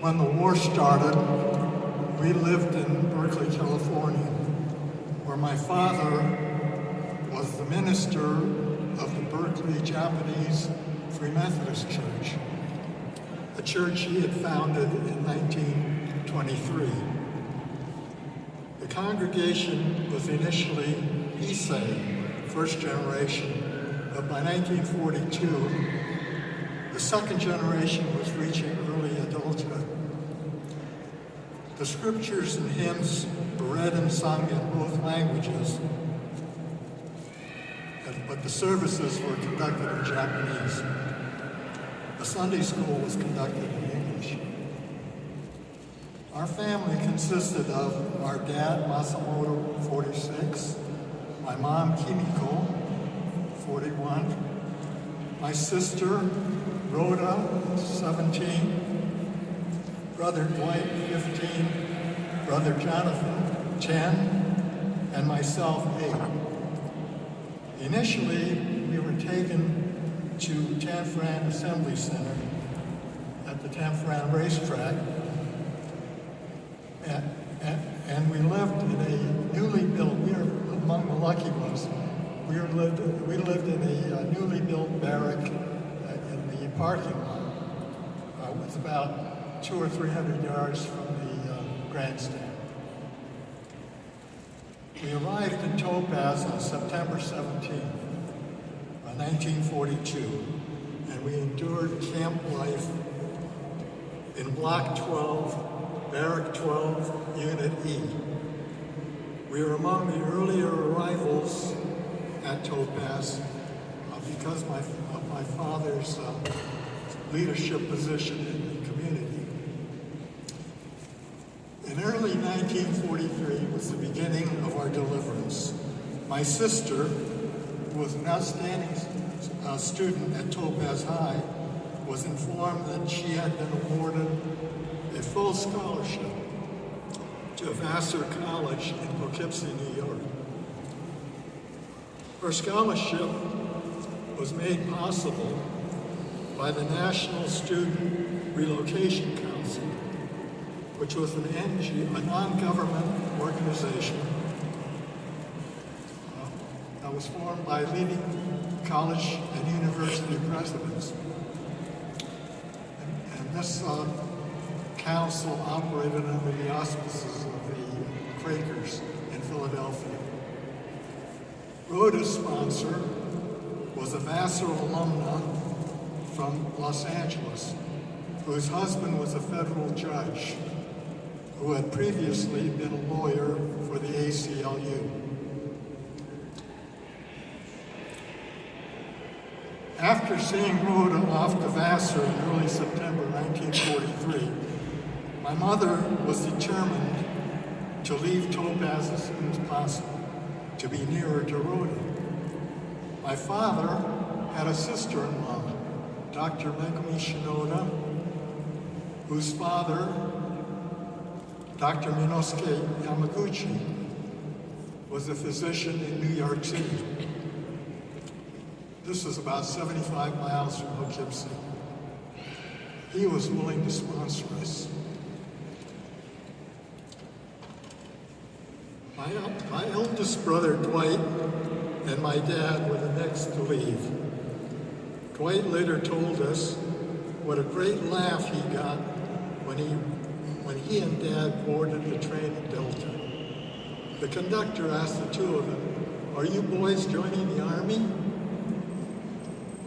When the war started, we lived in Berkeley, California, where my father was the minister of the Berkeley Japanese Free Methodist Church, a church he had founded in 1923. The congregation was initially Issei, first generation, but by 1942, the second generation was reaching early adulthood. The scriptures and hymns were read and sung in both languages, but the services were conducted in Japanese. The Sunday school was conducted in English. Our family consisted of our dad, Masamoto, 46, my mom, Kimiko, 41, my sister, Rhoda, 17, brother Dwight, 15, brother Jonathan, 10, and myself, 8. Initially, we were taken to Tanforan Assembly Center at the Tanforan racetrack, and we lived in a newly built, we were among the lucky ones, we lived in a newly built barrack in the parking lot. It was about 200 or 300 yards from the grandstand. We arrived in Topaz on September 17, 1942, and we endured camp life in Block 12, Barrack 12, Unit E. We were among the earlier arrivals at Topaz because of my father's leadership position in the community. In early 1943 was the beginning of our deliverance. My sister, who was an outstanding student at Topaz High, was informed that she had been awarded a full scholarship to Vassar College in Poughkeepsie, New York. Her scholarship was made possible by the National Student Relocation Council, which was an NGO, a non-government organization that was formed by leading college and university presidents. And this council operated under the auspices of the Quakers in Philadelphia. Rhoda's sponsor was a Vassar alumna from Los Angeles, whose husband was a federal judge who had previously been a lawyer for the ACLU. After seeing Rhoda off to Vassar in early September 1943, my mother was determined to leave Topaz as soon as possible, to be nearer to Rhoda. My father had a sister-in-law, Dr. Megumi Shinoda, whose father, Dr. Minosuke Yamaguchi, was a physician in New York City. This was about 75 miles from Poughkeepsie. He was willing to sponsor us. My eldest brother, Dwight, and my dad were the next to leave. Dwight later told us what a great laugh he got when he and Dad boarded the train at Delta. The conductor asked the two of them, "Are you boys joining the Army?"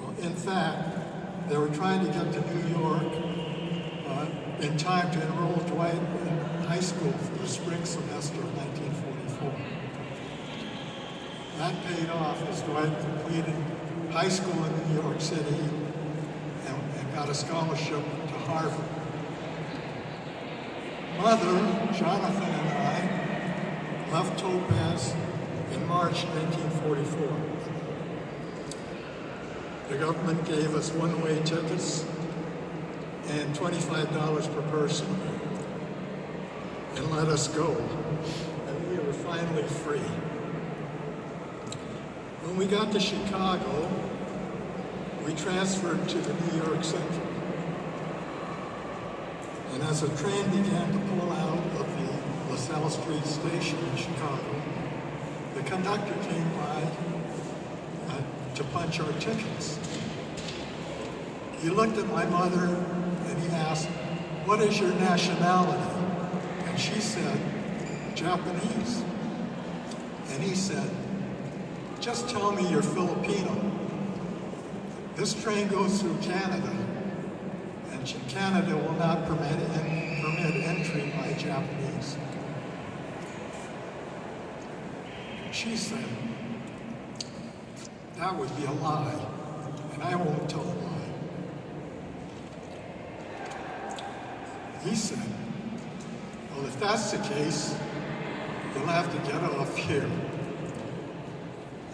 Well, in fact, they were trying to get to New York in time to enroll Dwight in high school for the spring semester of 1944. That paid off as Dwight completed high school in New York City and got a scholarship to Harvard. Mother, Jonathan, and I left Topaz in March 1944. The government gave us one-way tickets and $25 per person and let us go, and we were finally free. When we got to Chicago, we transferred to the New York Central. And as the train began to pull out of the LaSalle Street station in Chicago, the conductor came by to punch our tickets. He looked at my mother and he asked, "What is your nationality?" And she said, "Japanese." And he said, "Just tell me you're Filipino. This train goes through Canada, and Canada will not permit entry by Japanese." She said, "That would be a lie, and I won't tell a lie." He said, "Well, if that's the case, you'll have to get off here."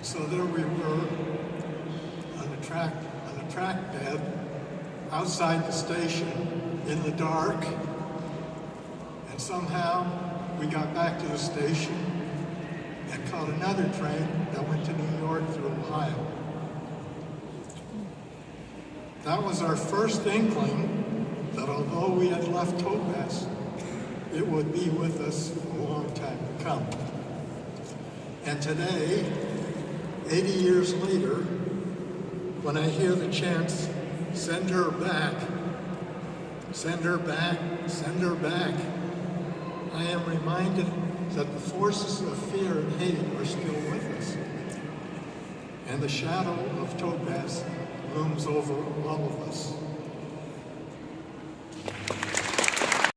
So there we were on the track bed outside the station in the dark, and somehow we got back to the station and caught another train that went to New York through Ohio. That was our first inkling that although we had left Topaz, it would be with us a long time to come. And today, 80 years later, when I hear the chants, "Send her back, send her back, send her back," I am reminded that the forces of fear and hate are still with us. And the shadow of Topaz looms over all of us.